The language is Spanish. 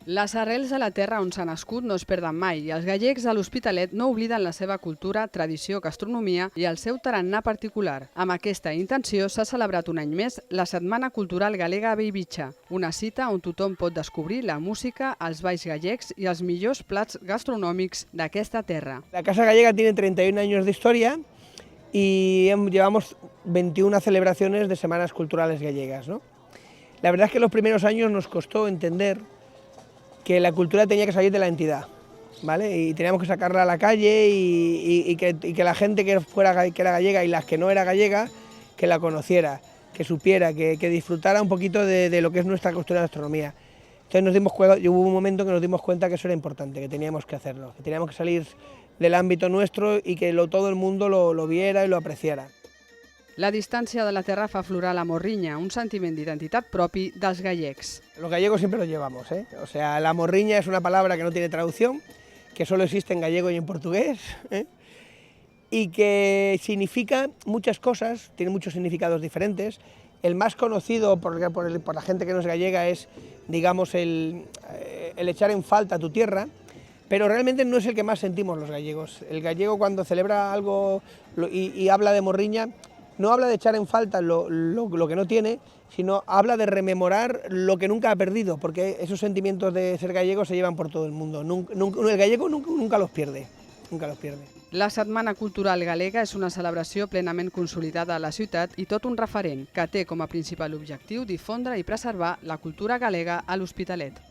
Les arrels a la terra on s'ha nascut no es perden mai i els gallecs a l'Hospitalet no obliden la seva cultura, tradició, gastronomia i el seu tarannà particular. Amb aquesta intenció s'ha celebrat un any més la Setmana Cultural Galega a Bellvitge, una cita on tothom pot descobrir la música, els balls gallecs i els millors plats gastronòmics d'aquesta terra. La Casa Gallega tiene 31 años de historia y llevamos 21 celebraciones de Semanas Culturales Gallegas, ¿no? La verdad es que los primeros años nos costó entender que la cultura tenía que salir de la entidad, ¿vale? Y teníamos que sacarla a la calle y que la gente que era gallega y las que no era gallega, que la conociera, que supiera, que disfrutara un poquito de lo que es nuestra cultura y gastronomía. Entonces hubo un momento que nos dimos cuenta que eso era importante, que teníamos que hacerlo, que teníamos que salir del ámbito nuestro y que todo el mundo lo viera y lo apreciara. La distància de la terra fa aflorar la morriña, un sentiment d'identitat propi dels gallecs. Los gallegos siempre lo llevamos, ¿eh? O sea, la morriña es una palabra que no tiene traducción, que solo existe en gallego y en portugués, ¿eh? Y que significa muchas cosas, tiene muchos significados diferentes. El más conocido por la gente que no es gallega es, digamos, el echar en falta a tu tierra, pero realmente no es el que más sentimos los gallegos. El gallego, cuando celebra algo y habla de morriña, no habla de echar en falta lo que no tiene, sino habla de rememorar lo que nunca ha perdido, porque esos sentimientos de ser gallego se llevan por todo el mundo. El gallego nunca los pierde, nunca los pierde. La Setmana Cultural Galega és una celebració plenament consolidada a la ciutat i tot un referent que té com a principal objectiu difondre i preservar la cultura galega a l'Hospitalet.